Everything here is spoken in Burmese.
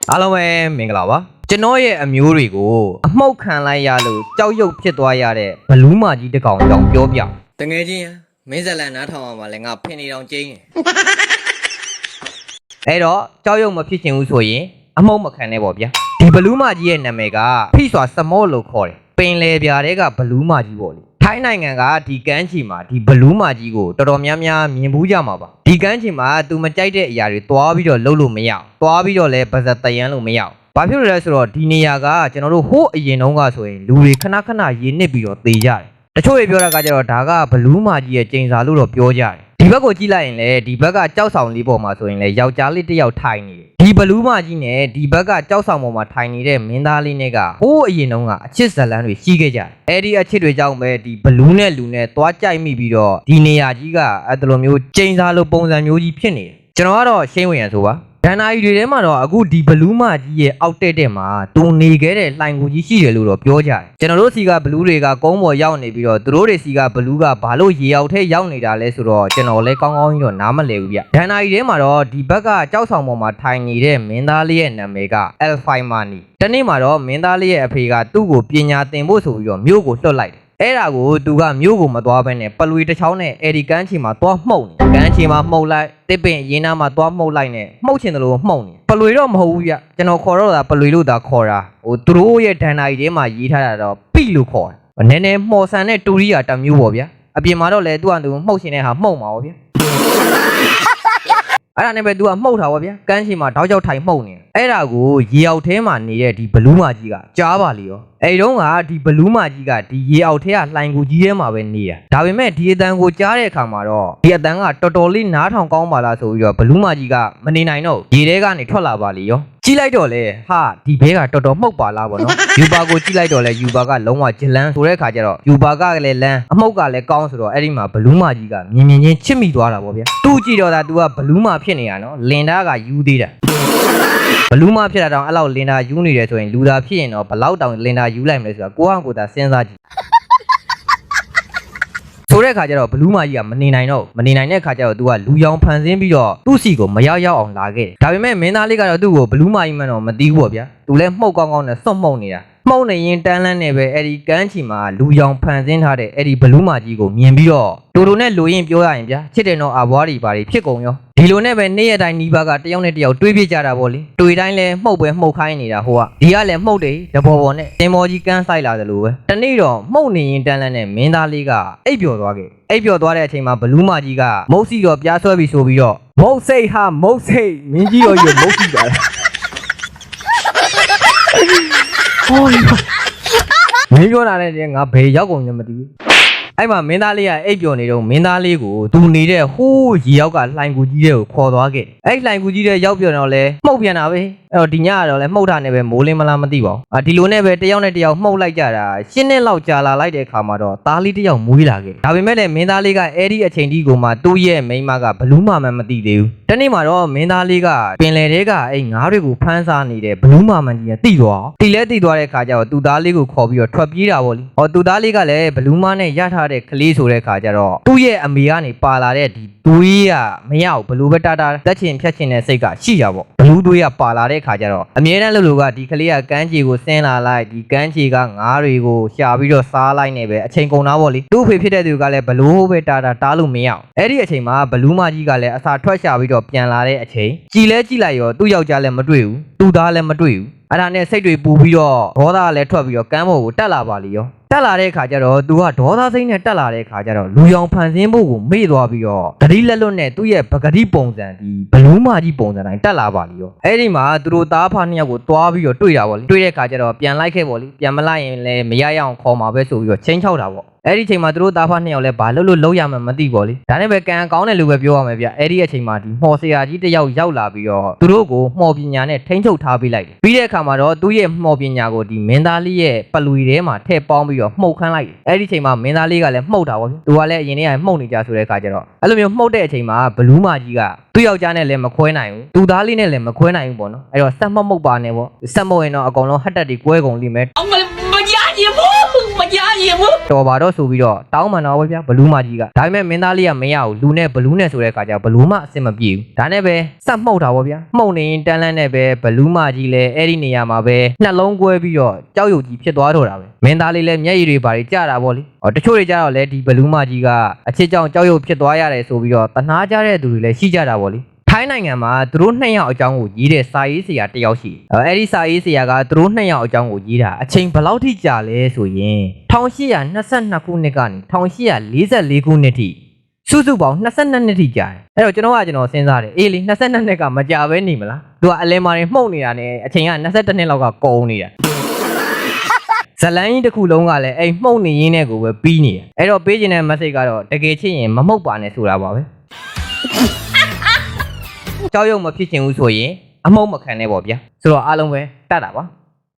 အားလုံးပဲမင်္ဂလာပါကျွန်တော်ရဲ့အမျိုးတွေကိုအမှုတ်ခံလိုက်ရလို့ကြောက်ရွံ့ဖြစ်သွားရတဲ့ဘလူးမကြီးတစ်ကောင်ကြောင့်ပြောပြတငယ်ချင်းမင်းဇလန်နားထောင်အောင်ပါလဲငါဖင်နေတောင်ကျင်းရင်အဲ့တော့ကြောက်ရွံ့မဖြစ်ချင်ဘူးဆိုရင်အမှုတ်မခံနဲ့ပေါ့ဗျာဒီဘလူးမကြီးရဲ့နာမည်ကဖိစွာစမောလို့ခေါ်တယ်ပင်လေပြာတဲ့ကဘလူးမကြီးပေါ့လေထိုင်းနိုင်ငံကဒီကမ်းခြေမှာဒီဘလူးမကြီးကိုတော်တော်များများမြင်ဘူးကြမှာပါဒီကမ်းခြေမှာသူမကြိုက်တဲ့အရာတွေတွားပြီးတော့လှုပ်လို့မရအောင်တွားပြီးတော့လဲပါဇက်တယန်းလို့မရအောင်ဘာဖြစ်လို့လဲဆိုတော့ဒီနေရာကကျွန်တော်တို့ဟိုးအရင်တုန်းကဆိုရင်လူတွေခဏခဏရေနစ်ပြီးတော့သေကြတယ်တချို့တွေပြောတာကကျတော့ဒါကဘလူးမကြီးရဲ့ကျိန်စာလို့တော့ပြောကြတယ်ဒီဘက်ကိုကြည့်လိုက်ရင်လေဒီဘက်ကကြောက်ဆောင်လေးပေါ်မှာဆိုရင်လေယောက်ျားလေးတစ်ယောက်ထိုင်နေတယ်ဒီဘလူးမကြီးနဲ့ဒီဘက်ကကြောက်ဆောင်ပေါ်မှာထိုင်နေတဲ့မင်းသားလေးနဲ့ကဟိုးအရင်တုန်းကအချစ်ဇလန်းတွေရှိခဲ့ကြတယ်အဲ့ဒီအချစ်တွေကြောင့်ပဲဒီဘလူးနဲ့လူနဲ့သွားကြိုက်မိပြီးတော့ဒီနေရာကြီးကအဲ့လိုမျိုးကျိန်စာလိုပုံစံမျိုးကြီးဖြစ်နေတယ်ကျွန်တော်ကတော့ရှင်းဝင်ရဆိုပါဒန်နာကြီးတွေထဲမှာတော့အခုဒီဘလူးမကြီးရဲ့အောက်တဲ့မှာတူနေခဲ့တဲ့လှိုင်ကူကြီးရှိတယ်လို့တော့ပြောကြတယ်ကျွန်တော်တို့စီကဘလူးတွေကကုန်းပေါ်ရောက်နေပြီးတော့သူတို့တွေစီကဘလူးကဘာလို့ရေအောက်ထဲရောက်နေတာလဲဆိုတော့ကျွန်တော်လည်းကောင်းကောင်းကြီးတော့နားမလည်ဘူးဗျဒန်နာကြီးထဲမှာတော့ဒီဘက်ကကြောက်ဆောင်ပေါ်မှာထိုင်နေတဲ့မင်းသားလေးရဲ့နာမည်က Alphaimani တနေ့မှာတော့မင်းသားလေးရဲ့အဖေကသူ့ကိုပညာသင်ဖို့ဆိုပြီးတော့မြို့ကိုလွှတ်လိုက်တယ်အဲ့ဒါကိုသူကမြို့ကိုမသွားဘဲနဲ့ပလွေတစ်ချောင်းနဲ့အဲဒီကမ်းခြေမှာသွားမှုတ်နေကမ်းခြေမှာမှုတ်လိုက်တစ်ပင်ရင်းနာမှာသွားမှုတ်လိုက်နဲ့မှုတ်ချင်တယ်လို့မှုတ်နေပလွေတော့မဟုတ်ဘူးဗျကျွန်တော်ခေါ်တော့တာပလွေလို့သာခေါ်တာဟိုသူတို့ရဲ့ဒန်နာကြီးထဲမှာရေးထားတာတော့ပိလို့ခေါ်တယ်နည်းနည်းမှော်ဆန်တဲ့တူရီယာတစ်မျိုးပေါ့ဗျအပြင်မှာတော့လေသူကသူမှုတ်ချင်တဲ့ဟာမှုတ်မှာပေါ့ဗျအဲ့ဒါနဲ့ပဲ तू ကမှုတ်တာပေါ့ဗျာကမ်းခြေမှာတောက်ကြောက်ထိုင်မှုတ်နေအဲ့ဒါကိုရေအောက်ထဲမှာနေတဲ့ဒီဘလူးမကြီးကကြားပါလေရောအဲ့တုန်းကဒီဘလူးမကြီးကဒီရေအောက်ထဲကလှိုင်ကူကြီးထဲမှာပဲနေတာဒါပေမဲ့ဒီအတန်ကိုကြားတဲ့အခါမှာတော့ဒီအတန်ကတော်တော်လေးနားထောင်ကောင်းပါလားဆိုပြီးတော့ဘလူးမကြီးကမနေနိုင်တော့ရေထဲကနေထွက်လာပါလေရောကြည့်လိုက်တော့လေဟာဒီဘဲကတော်တော်မှုတ်ပါလားပေါ့နော်ယူပါကိုကြည့်လိုက်တော့လေယူပါကလုံးဝဂျလန်းဆိုတဲ့အခါကျတော့ယူပါကလည်းလန်းအမှုတ်ကလည်းကောင်းဆိုတော့အဲ့ဒီမှာဘလူးမကြီးကမြင်မြင်ချင်းချစ်မိသွားတာပေါ့ဗျာသူ့ကြည့်တော့ဒါ तू ကဘလူးမဖြစ်နေတာနော်လင်သားကယူသေးတာဘလူးမဖြစ်တာတောင်အဲ့လောက်လင်သားယူနေတယ်ဆိုရင်လူသားဖြစ်ရင်တော့ဘလောက်တောင်လင်သားယူလိုက်မလဲဆိုတာကိုယ့်ဟာကိုယ်သာစဉ်းစားကြည့်ဆိုတဲ့အခါကျတော့ဘလူးမကြီးကမနေနိုင်တော့မနေနိုင်တဲ့အခါကျတော့ तू ကလူရောင်ဖန်ဆင်းပြီးတော့သူ့စီကိုမရောက်ရောက်အောင်လာခဲ့တယ်ဒါပေမဲ့မင်းသားလေးကတော့သူ့ကိုဘလူးမကြီးမှန်တော့မသိဘူးပေါ့ဗျာသူလည်းမှုတ်ကောင်းကောင်းနဲ့စွန့်မှုတ်နေတာမှုတ်နေရင်တန်းလန်းနေပဲအဲ့ဒီကမ်းခြေမှာလူရောင်ဖန်ဆင်းထားတဲ့အဲ့ဒီဘလူးမကြီးကိုမြင်ပြီးတော့တူတူနဲ့လူရင်ပြောရရင်ဗျာချစ်တယ်တော့အဘွားတွေဘာတွေဖြစ်ကုန်ရောဒီလိုနဲ့ပဲနေ့ရက်တိုင်းနီးပါးကတယောက်နဲ့တယောက်တွေးပြကြတာပေါ့လေတွေ့တိုင်းလဲမှုတ်ပဲမှုတ်ခိုင်းနေတာဟိုကဒီကလည်းမှုတ်တယ်တဘောပေါ်နဲ့တင်မော်ကြီးကန်းဆိုင်လာတယ်လို့ပဲတနေ့တော့မှုတ်နေရင်တန်းလန်းနဲ့မင်းသားလေးကအိပ်ပျော်သွားခဲ့အိပ်ပျော်သွားတဲ့အချိန်မှာဘလူးမကြီးကမုတ်စီတော့ပြားဆွဲပြီးဆိုပြီးတော့မုတ်စိတ်ဟာမုတ်စိတ်မင်းကြီးရောမုတ်စီပါလားဟိုမင်းပြောတာနဲ့ငါဘယ်ရောက်ကုန်လဲမသိဘူးအဲ့မှာမင်းသားလေးကအိပ်ပျော်နေတော့မင်းသားလေးကိုသူနေတဲ့ဟိုးရေရောက်ကလှိုင်ကူကြီးတဲ့ကိုခေါ်သွားခဲ့အဲ့လှိုင်ကူကြီးတဲ့ရောက်ပြန်တော့လဲမှုတ်ပြန်တာပဲအဲ့တော့ဒီညကတော့လဲမှုတ်တာနဲ့ပဲမိုးလင်းမလားမသိပါဘူးဒီလိုနဲ့ပဲတယောက်နဲ့တယောက်မှုတ်လိုက်ကြတာရှင်းနှစ်လောက်ကြာလာလိုက်တဲ့အခါမှာတော့သားလေးတယောက်မွေးလာခဲ့ဒါပေမဲ့လည်းမင်းသားလေးကအဲ့ဒီအချိန်ဒီကိုမှသူ့ရဲ့မိန်းမကဘလူးမှမသိသေးဘူးတနေ့မှာတော့မင်းသားလေးကပင်လယ်ထဲကအဲ့ငါးတွေကိုဖမ်းစားနေတဲ့ဘလူးမှန်ကြီးကတိသွားတိလဲတိသွားတဲ့အခါကျတော့သူ့သားလေးကိုခေါ်ပြီးတော့ထွက်ပြေးတာပေါ့လေဟောသူ့သားလေးကလည်းဘလူးမနဲ့ရထားတဲ့ကလေးဆိုတဲ့အခါကျတော့သူ့ရဲ့အမေကနေပါလာတဲ့ဒီသွေးကမရဘူးဘလူးပဲတာတာတက်ချင်ဖြတ်ချင်တဲ့စိတ်ကရှိကြပေါ့ဘလူးသွေးကပါလာတဲ့အခါကျတော့အမြဲတမ်းလို့ကဒီကလေးကကမ်းခြေကိုဆင်းလာလိုက်ဒီကမ်းခြေကငါးတွေကိုရှာပြီးတော့စားလိုက်နေပဲအချိန်ကုန်တာပေါ့လေသူ့ဖေဖြစ်တဲ့သူကလည်းဘလူးပဲတာတာတားလို့မရအောင်အဲ့ဒီအချိန်မှာဘလူးမကြီးကလည်းအစာထွက်ရှာပြီးတော့ပြန်လာတဲ့အချိန်ကြည်လဲကြည့်လိုက်ရောသူ့ယောက်ျားလည်းမတွေ့ဘူးသူ့သားလည်းမတွေ့ဘူးအဲ့ဒါနဲ့စိတ်တွေပူပြီးတော့ဒေါသလည်းထွက်ပြီးတော့ကမ်းပေါ်ကိုတက်လာပါလေရောတက်လာတဲ့အခါကျတော့သူကဒေါသစိတ်နဲ့တက်လာတဲ့အခါကျတော့လူရောင်ဖန်ဆင်းဖို့ကိုမေ့သွားပြီးတော့ဂတိလက်လွတ်နဲ့သူ့ရဲ့ပဂတိပုံစံဒီဘလူးမကြီးပုံစံတိုင်းတက်လာပါလေရောအဲ့ဒီမှာသူတို့သားဖနှစ်ယောက်ကိုတွားပြီးတော့တွေ့တာပေါ့လေတွေ့တဲ့အခါကျတော့ပြန်လိုက်ခဲ့ပေါ့လေပြန်မလိုက်ရင်လည်းမရရအောင်ခေါ်မှာပဲဆိုပြီးတော့ချင်းချောက်တာပေါ့အဲ့ဒီအချိန်မှာသူတို့သားဖနှစ်ယောက်လည်းဘာလို့လုံးရမှမသိပေါ့လေဒါနဲ့ပဲကံကောင်းတယ်လို့ပဲပြောရမယ်ဗျအဲ့ဒီအချိန်မှာဒီမှော်ဆရာကြီးတယောက်ရောက်လာပြီးတော့သူတို့ကိုမှော်ပညာနဲ့ထိန်းချုပ်ထားပေးလိုက်တယ်ပြီးတဲ့အခါမှာတော့သူ့ရဲ့မှော်ပညာကိုဒီမင်းသားလေးရဲ့ပလွေထဲမှာထည့်ပေါင်းပြီးတော့မှုတ်ခန်းလိုက်တယ်အဲ့ဒီအချိန်မှာမင်းသားလေးကလည်းမှုတ်တာပေါ့ဗျသူကလည်းအရင်တည်းကမှုတ်နေကြဆိုတဲ့အခါကျတော့အဲ့လိုမျိုးမှုတ်တဲ့အချိန်မှာဘလူးမကြီးကသူ့ယောက်ျားနဲ့လည်းမခွဲနိုင်ဘူးသူ့သားလေးနဲ့လည်းမခွဲနိုင်ဘူးပေါ့နော်အဲ့တော့ဆက်မှုတ်ပါနဲ့ပေါ့ဆက်မှုတ်ရင်တော့အကောင်လုံးဟတ်တက်တွေကွဲကုန်လိမ့်မယ်မရရင်ဘူးမရရ တော်ပါတော့ဆိုပြီးတော့တောင်းမှန်တော့ဗျာဘလူးမကြီးကဒါပေမဲ့မင်းသားလေးကမရဘူးလူနဲ့ဘလူးနဲ့ဆိုတဲ့အခါကျဘလူးမအဆင်မပြေဘူးဒါနဲ့ပဲစက်မှုတ်တာပေါ့ဗျာမှုတ်နေရင်တန်းလန်းနဲ့ပဲဘလူးမကြီးလည်းအဲ့ဒီနေရာမှာပဲနှလုံးကွဲပြီးတော့ကြောက်ရွံ့ကြီးဖြစ်သွားတော့တာပဲမင်းသားလေးလည်းမျက်ရည်တွေပါတွေကျတာပေါ့လေတချို့တွေကြတော့လည်းဒီဘလူးမကြီးကအချစ်ကြောင့်ကြောက်ရွံ့ဖြစ်သွားရတယ်ဆိုပြီးတော့တနာကြတဲ့သူတွေလည်းရှိကြတာပေါ့လေထိုင်းနိုင်ငံမှာသူတို့2ယောက်အကြောင်းကိုရေးတဲ့စာရေးဆရာတစ်ယောက်ရှိတယ်။အဲ့ဒီစာရေးဆရာကသူတို့2ယောက်အကြောင်းကိုရေးတာအချိန်ဘယ်လောက်ထိကြာလဲဆိုရင်1822ခုနှစ်ကနေ1844ခုနှစ်ထိစုစုပေါင်း22နှစ်ထိကြာတယ်။အဲ့တော့ကျွန်တော်စဉ်းစားတယ်အေးလေ22နှစ်ကမကြာဘဲနေမလား။သူကအလင်းမာတွေမှုန့်နေတာနဲ့အချိန်က22နှစ်လောက်ကကုန်နေတာ။ဇလန်းကြီးတစ်ခုလုံးကလည်းအဲ့မှုန့်နေရင်းနဲ့ကိုပဲပြီးနေတယ်။အဲ့တော့ပေးခြင်းတဲ့ message ကတော့တကယ်ချစ်ရင်မမှုန့်ပါနဲ့ဆိုတာပါပဲ။ကြောက်ရွံ့မဖြစ်ချင်ဘူးဆိုရင်အမုံမခံနဲ့ပေါ့ဗျာဆိုတော့အားလုံးပဲတတ်တာပါ